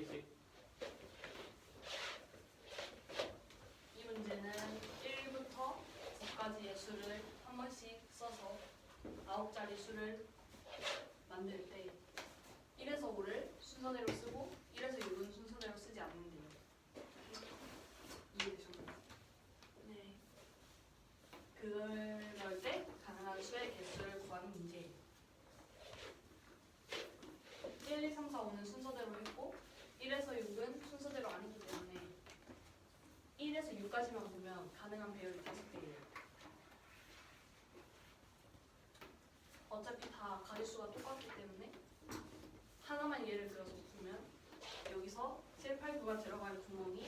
개씩. 이 문제는 1부터 9까지의 수를 한 번씩 써서 9자리 수를 만들 때 1에서 5를 순서대로 쓰고 1에서 6은 순서대로 쓰지 않는데요. 이해되셨나요? 네. 그럴 때 가능한 수의 개수를 구하는 문제예요. 1, 2, 3, 4, 5는 순서대로 했고 1에서 6은 순서대로 안 했기 때문에 1에서 6까지만 보면 가능한 배열이 5개예요. 어차피 다 가지수가 똑같기 때문에 하나만 예를 들어서 보면 여기서 7, 8, 9가 들어갈 구멍이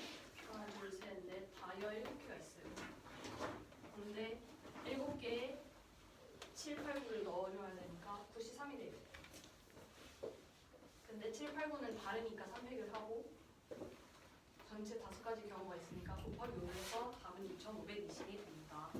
하나, 둘, 셋, 넷, 다여 7개가 있어요. 근데 7개에 7, 8, 9를 넣어줘야 되니까 9시 3이 돼요. 근데 7, 8, 9는 다르니까 300을 하고 전체 5가지 경우가 있으니까 곱하기 5에서 답은 2520이 됩니다.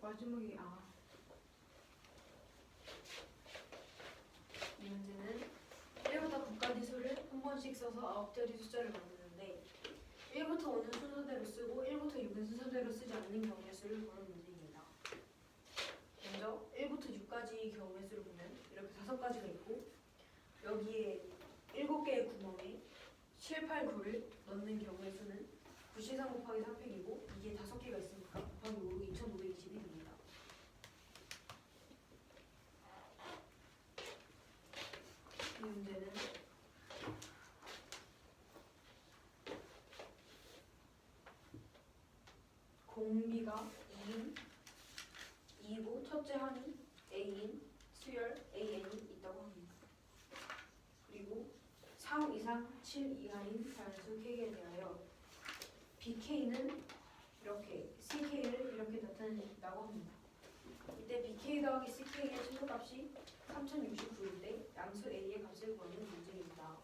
마지막에 이 문제는 1부터 9까지 수를 한 번씩 써서 9자리 숫자를 만드는데 1부터 5는 순서대로 쓰고 1부터 6은 순서대로 쓰지 않는 경우의 수를 보는 문제입니다. 먼저 1부터 6까지 경우의 수를 보면 이렇게 5가지가 있고 여기에 7개의 구멍에 7, 8, 9를 넣는 경우의 수는 9C3 곱하기 300이고 이게 5개가 있으니까 곱하기 5로 2520이 됩니다. 이 문제는 공비가 2인, 2고 첫째 항이 A인, 수열 AN이 있다고 합니다. 그리고 3 이상 7 이하인 자연수 K에 대하여 BK는 이렇게 CK를 이렇게 나타낸다고 합니다. 이때 BK 더하기 CK의 최소값이 3069일 때 양수 A의 값을 구하는 문제입니다.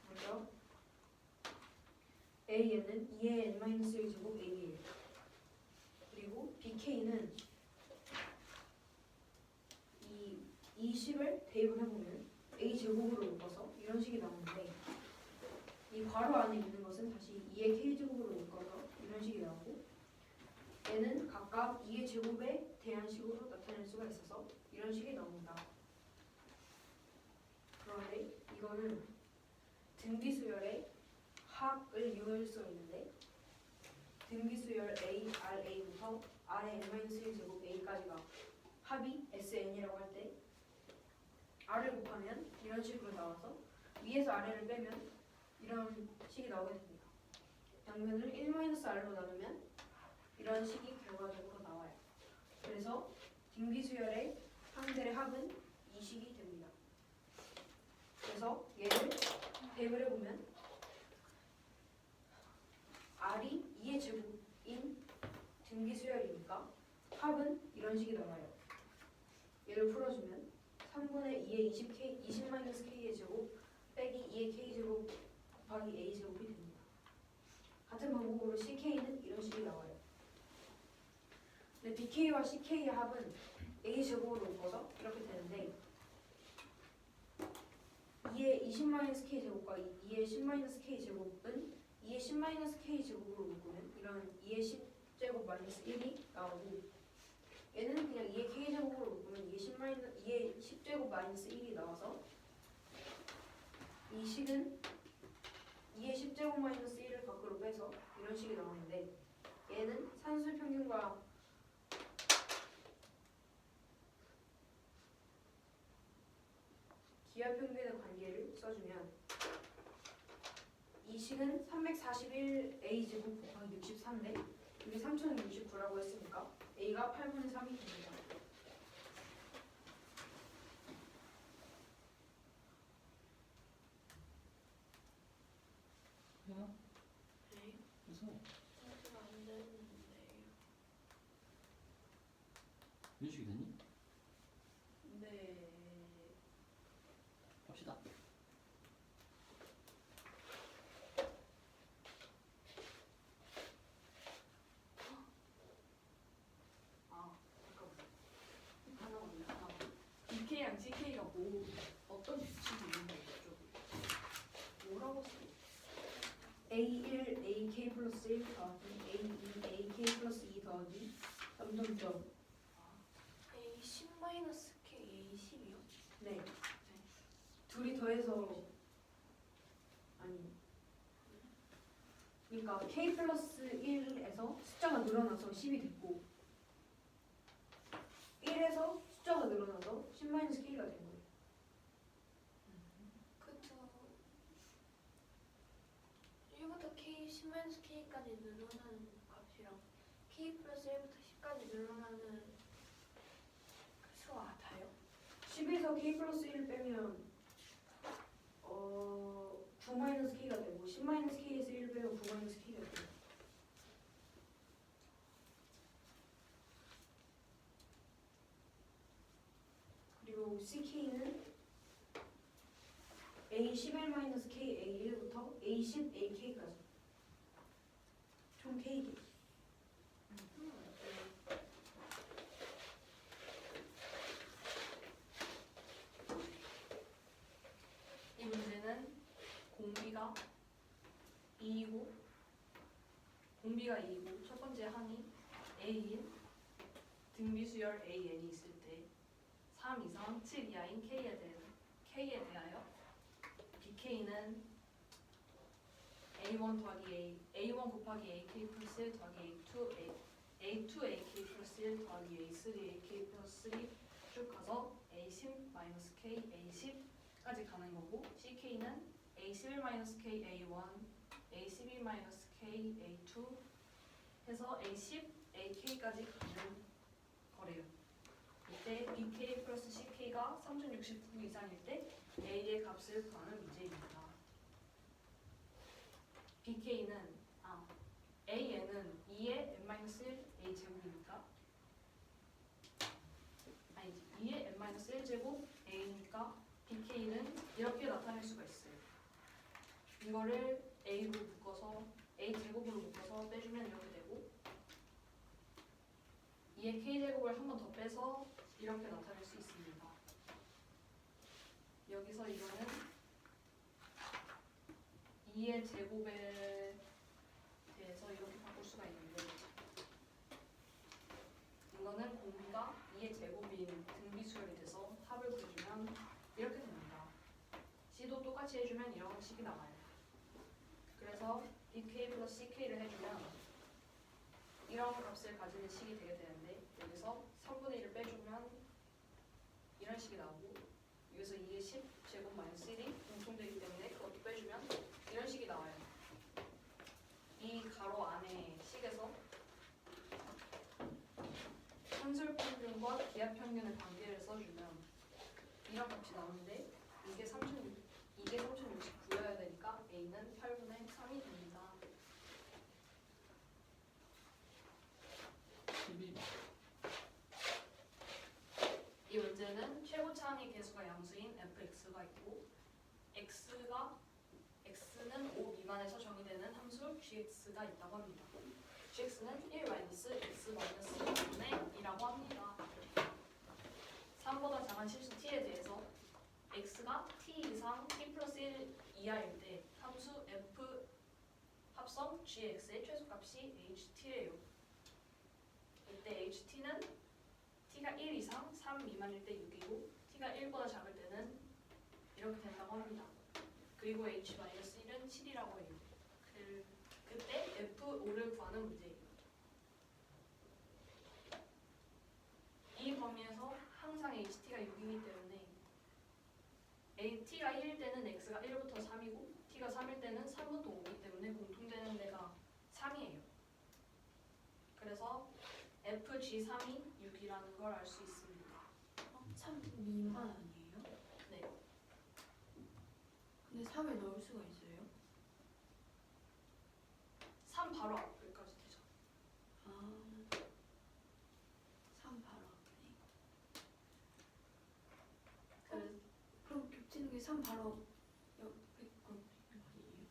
먼저 A에는 2의 n-1 제곱 A예요. 그리고 BK는 이 20을 대입을 해보면 A 제곱으로 묶어서 이런 식이 나오는데 이 괄호 안에 있는 것은 다시 2의 K제곱으로 묶어서 이런 식이 나오고 얘는 각각 2의 제곱에 대한 식으로 나타낼 수가 있어서 이런 식이 나옵니다. 그런데 이거는 등비수열의 합을 이용할 수가 있는데 등비수열 A, RA부터 R의 n-1 제곱 A까지가 합이 SN이라고 할 때 R을 곱하면 이런 식으로 나와서 위에서 아래를 빼면 이런 식이 나오게 됩니다. 양면을 1-R로 나누면 이런 식이 결과적으로 나와요. 그래서 등비수열의 항들의 합은 이 식이 됩니다. 그래서 얘를 대입을 해보면 R이 2의 제곱인 등비수열이니까 합은 이런 식이 나와요. 얘를 풀어주면 3분의 2의 20-K의 제곱 빼기 2의 K제곱 곱하기 A제곱이 됩니다. 같은 방법으로 CK는 이런 식이 나와요. 근데 BK와 CK의 합은 A제곱으로 묶어서 이렇게 되는데 2의 20-K 제곱과 2의 10-K 제곱은 2의 10-K 제곱으로 묶으면 이런 2의 10제곱 마이너스 1이 나오고 얘는 그냥 2의 K 제곱으로 묶으면 2의 10제곱 마이너스 1이 나와서 이 식은 2의 10제곱 마이너스 1을 밖으로 빼서 이런 식이 나오는데 얘는 산술 평균과 기하 평균의 관계를 써주면 이 식은 341A 제곱 곱하기 63인데 이게 3069라고 했으니까 A가 8분의 3이 됩니다. 해나? 네. 그래서 상태가 안 되는데요. 이런 식이 되니? 네. 봅시다. 아 잠깐만. 하나만요. 하나만. BK랑 CK가 뭐 어떤 규칙이 있는 거죠? 뭐라고 써? A1 AK 플러스 1 더하기 A2 AK 플러스 2 더하기 점점점. A10 마이너스 K A10이요? 네. 둘이 더해서 아니. 그러니까 K 플러스 1에서 숫자가 늘어나서 10이 됐고 1에서 숫자가 늘어나서 10 마이너스 K가 된 거예요. 그쵸. 1부터 K 10 마이너스 K까지 늘어나는 값이랑 K 플러스 1부터 10까지 늘어나는 수가 같아요? 10에서 K 플러스 1 빼면 9 마이너스 K가 되고 10 마이너스 K에서 1 빼면 9 마이너스 K가 돼요. 그리고 CK는 A11 마이너스 K A1부터 A10 AK까지 총 K개. 이 문제는 공비가 2이고 첫 번째 항이 A인 등비수열 AN이 있을 때 3 이상 7 이하인 K에 대하여 BK는 A1 더하기 A1 곱하기 AK 플러스 1 더하기 A2 AK 플러스 1 더하기 A3 AK 플러스 3 쭉 가서 A10 마이너스 K A10까지 가는 거고 CK는 A11 마이너스 K A1 A12 마이너스 K A2 해서 A10 AK까지 가는 거래요. 이때 BK 플러스 CK가 3069 이상일 때 A의 값을 구하는 문제입니다. BK는 AN은 2의 n-1 A 제곱이니까 아니지 2의 n-1 제곱 A니까 BK는 이렇게 나타낼 수가 있어요. 이거를 A로 묶어서 A 제곱으로 묶어서 빼주면 이렇게 되고 2의 K 제곱을 한 번 더 빼서 이렇게 나타낼 수 있습니다. 여기서 이거는 2의 제곱에 대해서 이렇게 바꿀 수가 있는데 이거는 공비가 2의 제곱인 등비수열이 돼서 합을 구해주면 이렇게 됩니다. C도 똑같이 해주면 이런 식이 나와요. 그래서 BK 플러스 CK를 해주면 이런 값을 가지는 식이 되게 되는데 여기서 3분의 1을 빼주면 이런 식이 나오고 여기서 2의 10 제곱 마이너스 1이 공통되기 때문에 그것도 빼주면 이런 식이 나와요. 이 가로 안에 식에서 산술평균과 기하평균의 관계를 써주면 이런 값이 나오는데 이게 3069여야 되니까 A는 8분의 3이 됩니다. 12번. 이 문제는 최고차항의 개수가 양수인 fx가 있고 x는 5 미만에서 정의되는 함수 gx가 있다고 합니다. gx는 1 마이너스 x 마이너스 2분의 2라고 합니다. 3보다 작은 실수 t에 대해서 x가 t 이상 t 플러스 1 이하일 때 함수 f 합성 gx의 최소값이 ht래요. 이때 ht는 t가 1 이상 3 미만일 때 6이고 t가 1보다 작을 때는 이렇게 된다고 합니다. 그리고 h-1은 7이라고 해요. 그때 f5를 구하는 문제예요. 이 범위에서 항상 ht가 6이기 때문에 t가 1일 때는 x가 1부터 3이고 t가 3일 때는 3부터 5이기 때문에 공통되는 데가 3이에요. 그래서 fg3이 6이라는 걸 알 수 있습니다. 3 미만 아니에요? 네. 근데 3을 넣을 수가 있어요? 3 바로 앞까지 되죠. 아, 3 바로 앞에. 그래서 그럼 겹치는 게 103 바로 옆에 거 아니에요?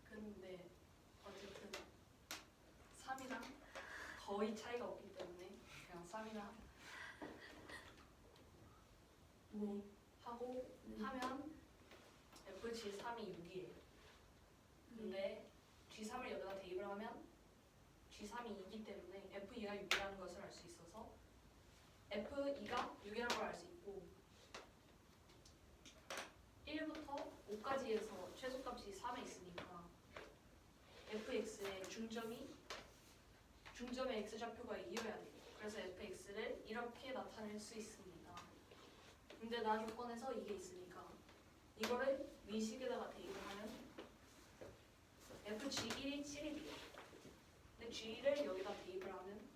근데 어쨌든 3이랑 거의 차이가 없기 때문에 그냥 3이랑 네. 하고 하면 FG3이 6이에요. 근데 G3을 여기다 대입을 하면 G3이 2이기 때문에 F2가 6이라는 것을 알 수 있어서 F2가 6이라는 걸 알 수 있고 1부터 5까지에서 최소값이 3에 있으니까 fx의 중점의 x좌표가 2여야 돼요. 그래서 fx를 이렇게 나타낼 수 있습니다. 근데 나 조건에서 이게 있으니까 이거를 미식에다가 대입을 하면 fg1이 7이 돼요. 근데 g를 여기다 대입을 하면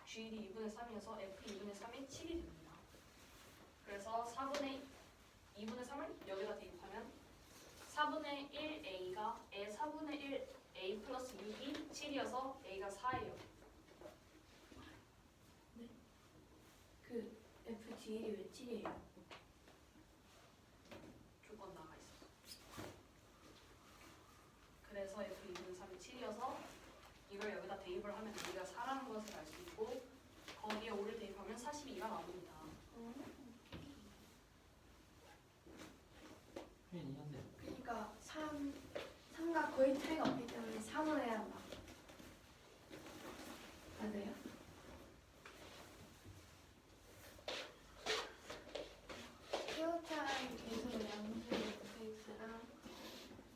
g1이 2분의 3이어서 f2분의 3이 7이 됩니다. 그래서 4분의 2분의 3을 여기다 대입하면 4분의 1a가 4분의 1a 플러스 6이 7이어서 a가 4예요. 그 FG1이 왜 7이에요? 조건 나가 있어. 그래서 f2분의 3이 7이어서 이걸 여기다 대입을 하면 a가 4라는 것을 알 수 있고 거기에 5를 대입하면 42가 나옵니다. 혜인이 현재 그러니까 3과 거의 차이가 없기 때문에 3을 해야 한다. 맞아요? 최고차의 계속 양수 fx랑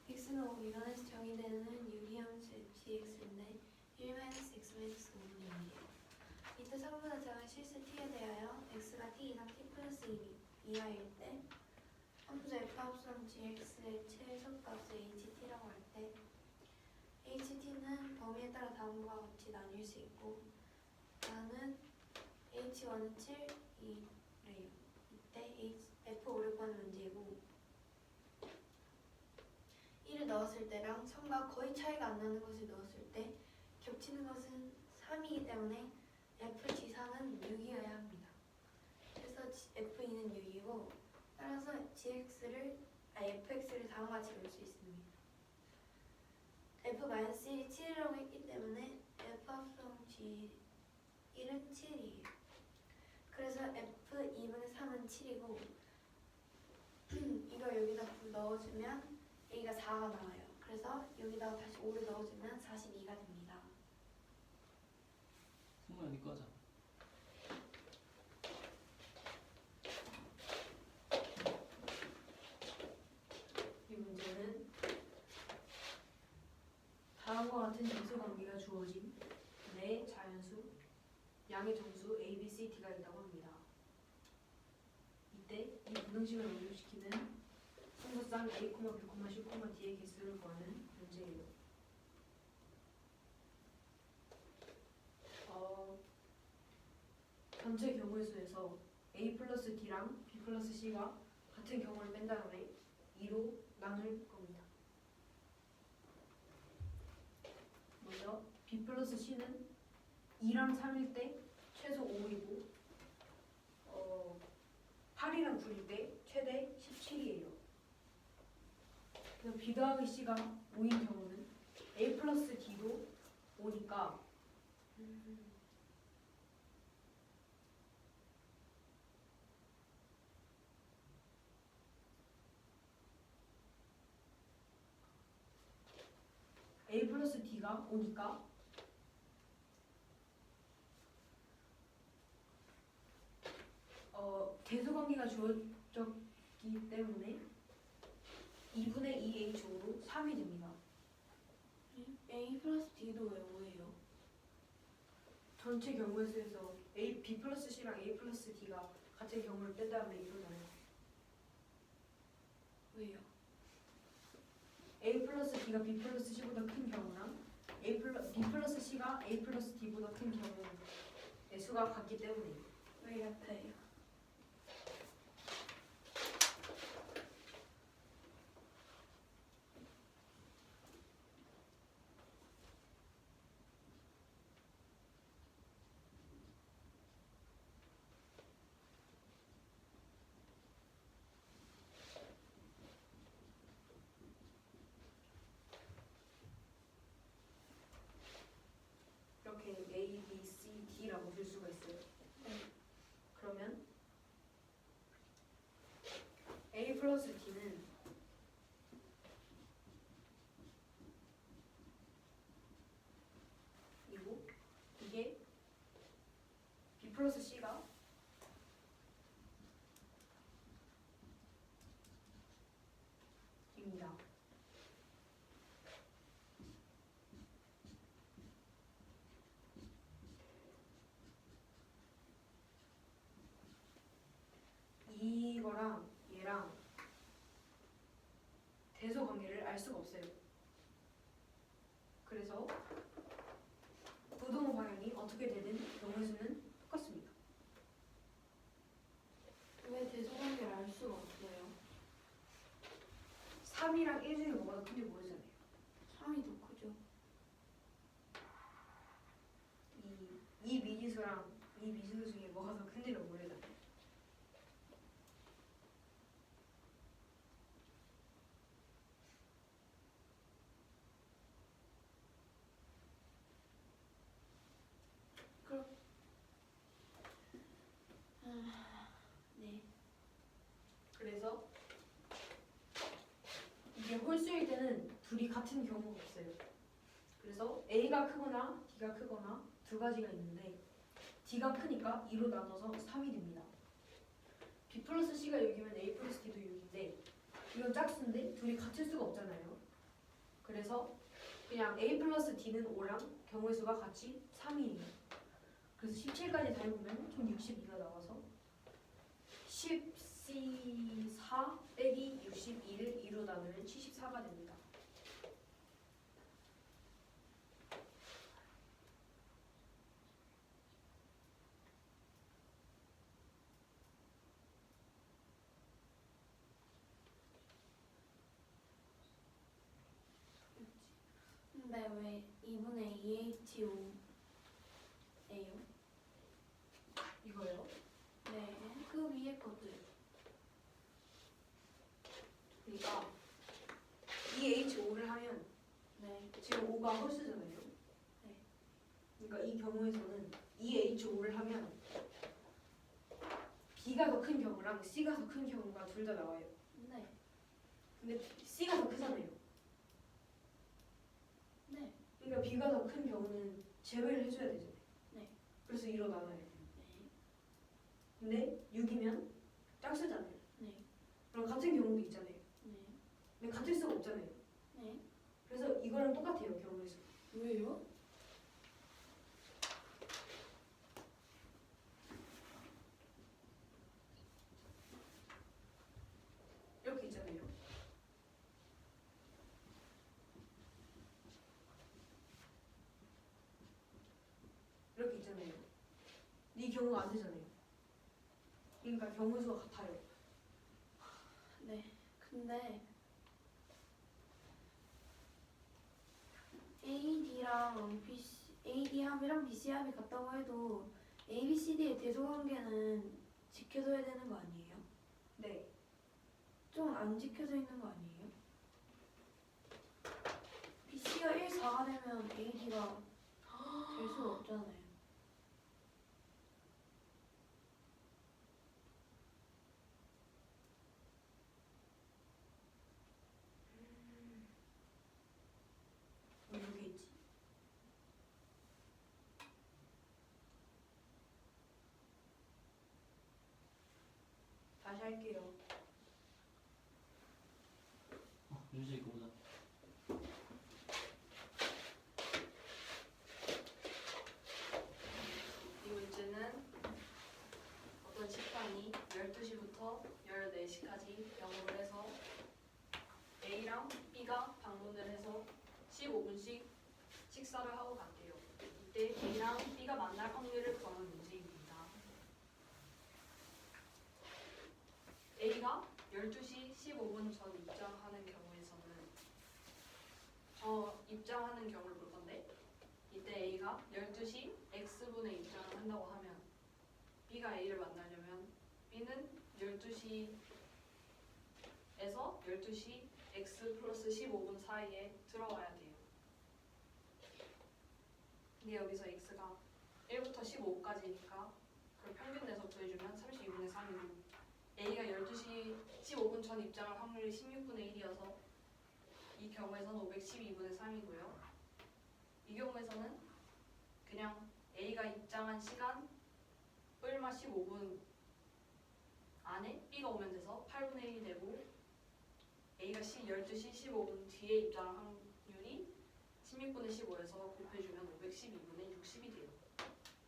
x는 5 미만에서 정의되는 유리함수 fx인데 1-x-5분의 1이에요. 이때 3분의 작은 실수 t에 대하여 x가 t 이상 t 플러스 2 이하일 때 함수 f 합성 gx의 최소값을 ht라고 할 때 ht는 범위에 따라 다음과 같이 나뉠 수 있고 나는 h1은 7, 2래요. 이때 f5를 구하는 문제이고 1을 넣었을 때랑 3과 거의 차이가 안 나는 것을 넣었을 때 겹치는 것은 3이기 때문에 fg3은 6이어야 합니다. 그래서 f2는 6이고 따라서 fx를 다음과 같이 넣을 수 있습니다. f-1이 7이라고 했기 때문에 f 합성 g1은 7이에요. 그래서 f2분의 3은 7이고 이걸 여기다 넣어주면 a가 4가 나와요. 그래서 여기다가 다시 5를 넣어주면 42가 됩니다. 승모야 니 꺼져. 이 문제는 다음과 같은 정수 관계가 주어진 네 자연수 양의 정수 a, b, c, d가 있다고 합니다. 이때 이 분등식을 만족시키는 순서상 a, b, c, d의 개수를 구하는 문제예요. 전체 경우의 수에서 a 플러스 d랑 b 플러스 c가 같은 경우를 뺀 다음에 2로 나눌 겁니다. 먼저 b 플러스 c는 2랑 3일 때 최소 5이고 8이랑 9일 때 최대 17이에요. 그래서 b 더하기 c가 5인 경우는 a 플러스 d도 5니까 a 플러스 d가 5니까 계수관계가 주어졌기 때문에 2분의 2h로 3이 됩니다. a 플러스 d도 왜 5예요? 전체 경우의 수에서 b 플러스 c랑 a 플러스 d가 같은 경우를 뺀 다음에 2로 나눠요. 왜요? a 플러스 d가 b 플러스 c보다 큰 경우랑 b 플러스 c가 a 플러스 d보다 큰 경우의 수가 같기 때문에 왜 같아요? 플러스 D는 이고 이게 B 플러스 C가 입니다. 이거랑 얘랑 대소 관계를 알 수가 없어요. 그래서 부동호 방향이 어떻게 되든 경우의 수는 똑같습니다. 왜 대소관계를 알 수가 없어요? 3이랑 1 중에 뭐가 더 큰지 모르잖아요. 3이 더 크죠. 이 미지수랑 이 미지수 중에 뭐가 더 큰지를 모르잖아요. 네. 그래서 이게 홀수일 때는 둘이 같은 경우가 없어요. 그래서 A가 크거나 D가 크거나 두 가지가 있는데 D가 크니까 2로 나눠서 3이 됩니다. B 플러스 C가 6이면 A 플러스 D도 6인데 이건 짝수인데 둘이 같을 수가 없잖아요. 그래서 그냥 A 플러스 D는 5랑 경우의 수가 같이 3이에요. 그래서 17까지 다 해보면 총 62가 나와서 14 빼기 61을 2로 나누면 74가 됩니다. 근데 왜 2분의 2H5예요? 이거요. 네. 그 위에 것도요. 그러니까 2H5를 하면 네. 지금 5가 홀수잖아요. 네. 그러니까 이 경우에서는 2H5를 하면 B가 더 큰 경우랑 C가 더 큰 경우가 둘 다 나와요. 네. 근데 C가 더 크잖아요. 네. 그러니까 B가 더 큰 경우는 제외를 해줘야 되잖아요. 네. 그래서 2로 나눠요. 네. 근데 6이면 짝수잖아요. 네. 그럼 같은 경우도 있잖아요. 네. 근데 같을 수가 없잖아요. 네. 그래서 이거랑 똑같아요. 경우의 수. 왜요? 이렇게 있잖아요. 이렇게 있잖아요. 이 경우가 안 되잖아요. 그러니까 경우의 수가 같아요. 네. 근데 AD 합이랑 BC 합이 같다고 해도 ABCD의 대소관계는 지켜져야 되는 거 아니에요? 네. 좀 안 지켜져 있는 거 아니에요? BC가 1, 4가 되면 AD가 될 수가 없잖아요. 이렇게 있지. 다시 할게요. 윤수 이거 보자. 이 문제는 어떤 식당이 12시부터 14시까지 영업을 해서 A랑 B가 방문을 해서 15분씩 식사를 하고 갔대요. 이때 A랑 B가 만날 확률을 구하는 문제입니다. A가 12시 15분 전 입장하는 경우에서는 입장하는 경우를 볼 건데 이때 A가 12시 X분에 입장을 한다고 하면 B가 A를 만나려면 B는 12시에서 12시 X 플러스 15분 사이에 들어와야 돼요. 근데 여기서 X가 1부터 15까지니까 그걸 평균 내서 구해주면 32분의 3이고 A가 12시 15분 전 전 입장할 확률이 16분의 1이어서 이 경우에서는 512분의 3이고요. 이 경우에서는 그냥 A가 입장한 시간 뿔마 15분 안에 B가 오면 돼서 8분의 1이 되고 A가 12시 15분 뒤에 입장할 확률이 16분의 15에서 곱해주면 512분의 60이 돼요.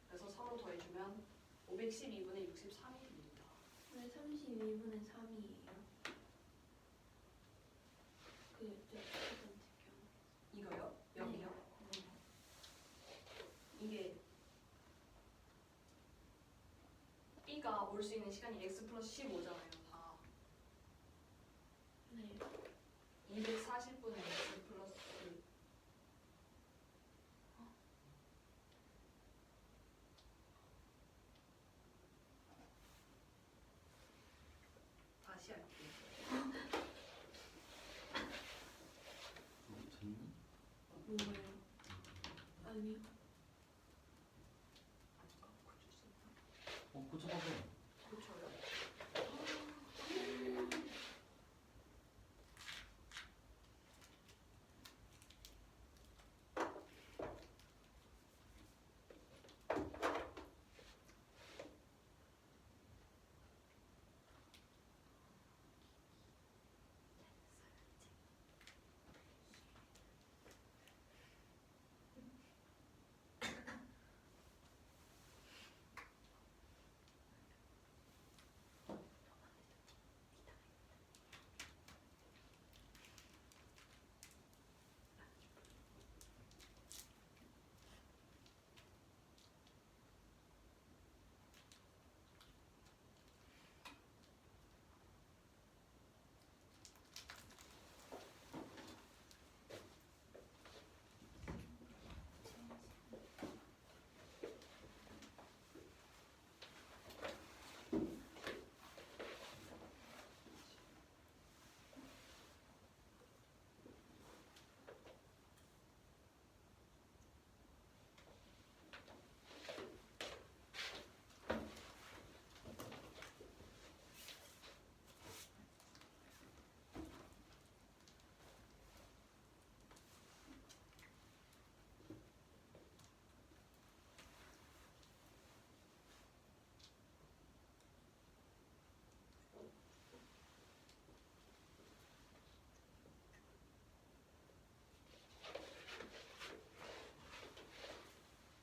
그래서 서로 더해주면 512분의 63이 됩니다. 왜 32분의 3이에요? 첫 번째 이거요? 경우. 여기요? 이게 B가 올 수 있는 시간이 x 플러스 15잖아요. 다 네. 240분의 x 플러스 다시 할게요. 됐니? 뭐예요? 아니요. 고쳐봐봐. 고쳐요?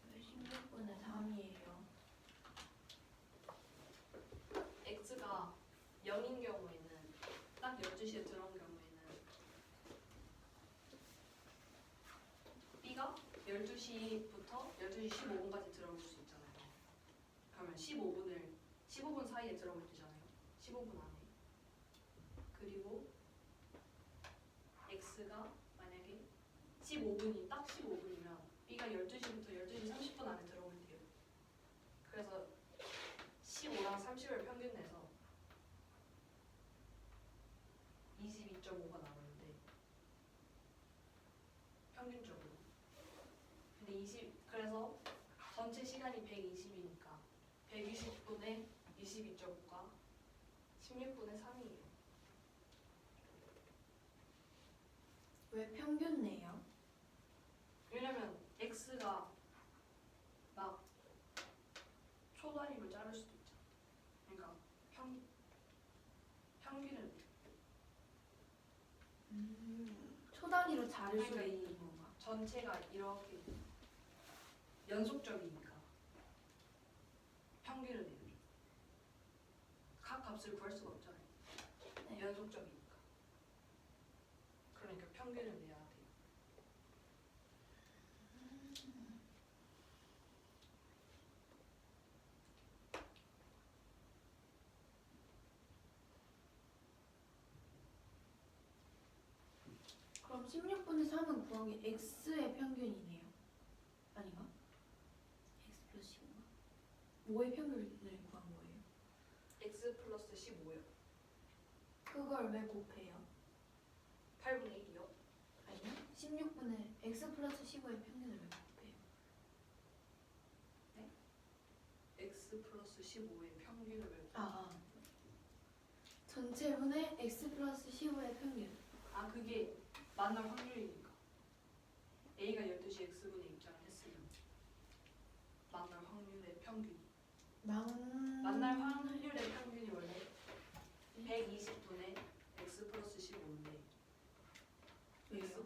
왜 16분의 3이에요? x가 0인 경우에는 딱 12시에 들어온 경우에는 B가 12시부터 12시 15분까지 들어올 수 있잖아요. 그러면 15분 사이에 들어오면 되잖아요. 15분 안에. 그리고 x가 만약에 15분이 딱 15분이면 B가 12시부터 12시 30분 안에 들어오면 돼요. 그래서 15랑 30을 평균 내서 22.5가 나오는데 평균적으로. 근데 그래서 전체 시간이 120이니까 120분에 22.5가 16분의 3이에요. 왜 평균 내요? 왜냐면 x가 막 초단위로 자를 수도 있잖아. 그러니까 평균은 초단위로 자를 수도 그러니까 있는 건가? 전체가 이렇게 연속적이니까 평균을 내는 죠. 각 값을 구할 수가 없잖아요. 네. 연속적이니까. 그러니까 평균을 내야 돼요. 그럼 16분의 3은 구한 게 x의 평균이네요. 아닌가? x 플러스 15가? 뭐의 평균을 구한 거예요? x 플러스 15요. 그걸 왜 곱해요? 8분의 1이요. 아니요? 16분의 x 플러스 15의 평균을 왜 곱해요? x 플러스 15의 평균을 왜 전체분의 x 플러스 15의 평균. 아 그게 만날 확률이니까. A가 12시 X분의 입장을 했으면 만날 확률의 평균. 만날 확률의 평균이 원래 120분의 X 플러스 15인데 왜요?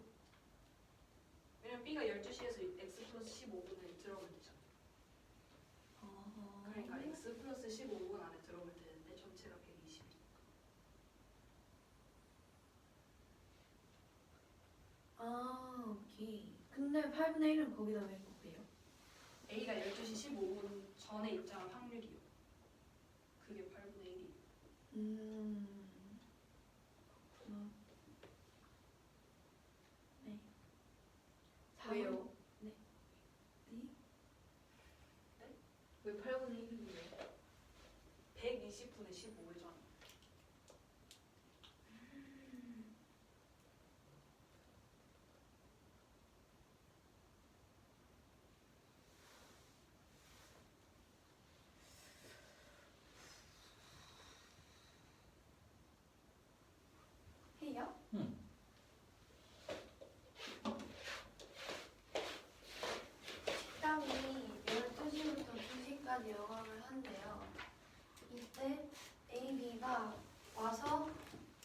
왜냐면 B가 12시에서 X 플러스 15분에 들어오면 되잖아. 그러니까 X 플러스 15분 안에 들어오면 되는데 전체가 120. 아, 오케이. 근데 8분의 1은 거기다 왜 곱해요? A가 12시 15분 전에 입장한 확률이요. 그게 8분의 1이에요. 그렇구나. 네. 왜요? 네. 네? 왜 8분의 1인데요? 120분의 15회잖아. 해요? 응. 식당이 12시부터 2시까지 영업을 한대요. 이때 A, B가 와서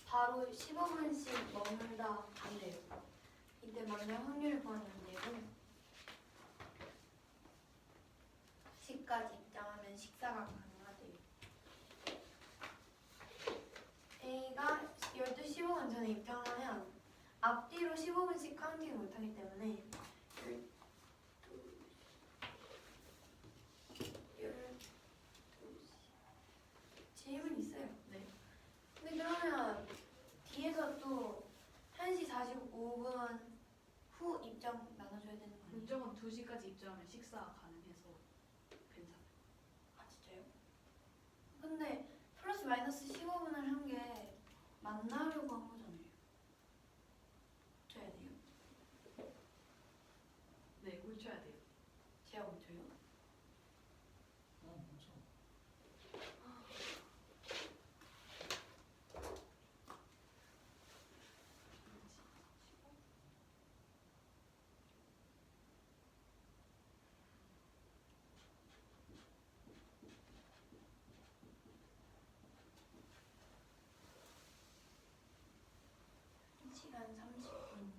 바로 15분씩 머물다 간대요. 이때 만날 확률을 구하면 되고 시까지 입장하면 식사가 가능하대요. A가 12시 15분 전에 입장을 하면 앞뒤로 15분씩 카운팅을 못하기 때문에 12시 질문 있어요. 네. 근데 그러면 뒤에서 또 1시 45분 후 입장 나눠줘야 되는 거 아니에요? 무조건 2시까지 입장하면 식사가 가능해서 괜찮아요. 아 진짜요? 근데 플러스 마이너스 15분을 한 게 만나려고 한 거잖아요. 쳐야 돼요? 네, 홀쳐야 돼요. 제가 못 쳐요? 그렇죠. 시간 30분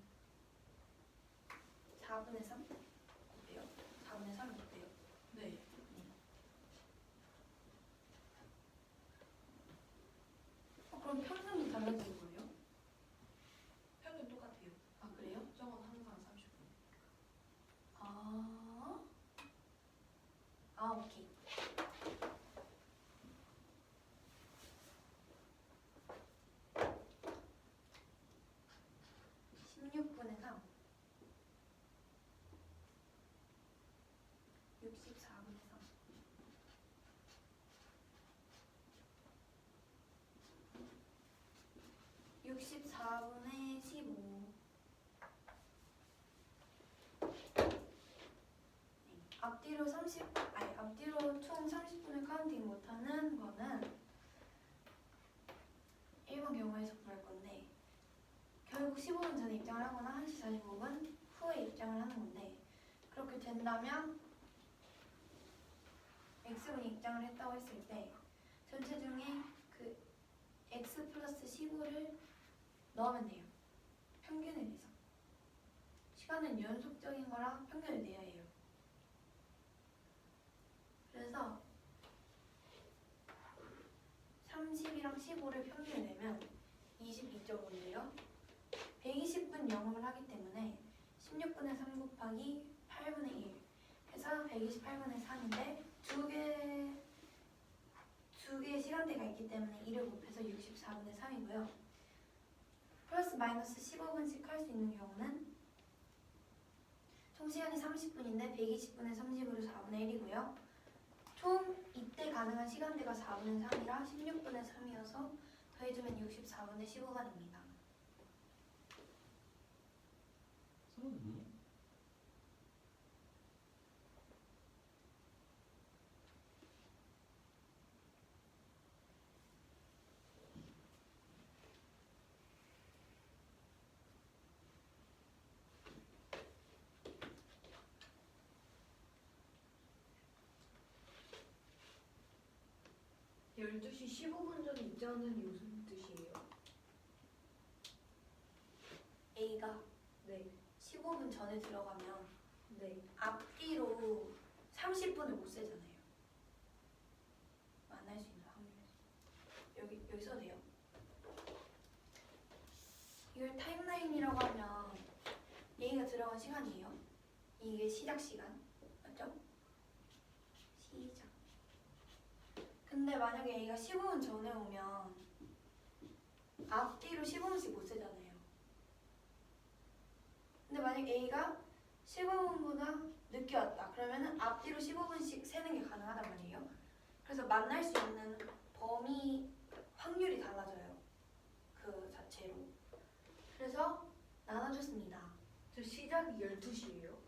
4분의 3? 어때요? 4분의 3이 어때요? 네. 그럼 평균이 달라지는 거예요? 평균 똑같아요. 아 그래요? 저건 항상 30분. 아 오케이. (16분의 3) 64분의 3 64분의 15 앞뒤로 앞뒤로 총 30분을 카운팅 못하는 거는 1번 경우에서 구할 건데 결국 15분 전에 입장을 하거나 1시 45분 후에 입장을 하는 건데 그렇게 된다면 X분이 입장을 했다고 했을 때 전체 중에 그 X 플러스 15를 넣으면 돼요. 평균을 내서. 시간은 연속적인 거랑 평균을 내야 해요. 그래서 30이랑 15를 평균을 내면 22.5인데요. 120분 영업을 하기 때문에 16분의 3 곱하기 8분의 1 해서 128분의 3인데 두 개의 시간대가 있기 때문에 1을 곱해서 64분의 3이고요. 플러스 마이너스 15분씩 할 수 있는 경우는 총 시간이 30분인데 120분의 30으로 4분의 1이고요. 총 이때 가능한 시간대가 4분의 3이라 16분의 3이어서 더해주면 64분의 15가 됩니다. 선생님? 12시 15분 전에 입장한다는 게 무슨 뜻이에요? A가 네. 15분 전에 들어가면 네. 앞뒤로 30분을 못 세잖아요. 만날 수 있는 확률이 여기 써도 돼요. 이걸 타임라인이라고 하면 A가 들어간 시간이에요. 이게 시작 시간 맞죠? 시작. 근데 만약에 A가 15분 전에 오면 앞뒤로 15분씩 못 세잖아요. 근데 만약 A가 15분보다 늦게 왔다. 그러면은 앞뒤로 15분씩 세는 게 가능하단 말이에요. 그래서 만날 수 있는 범위 확률이 달라져요. 그 자체로. 그래서 나눠줬습니다. 저 시작이 12시예요.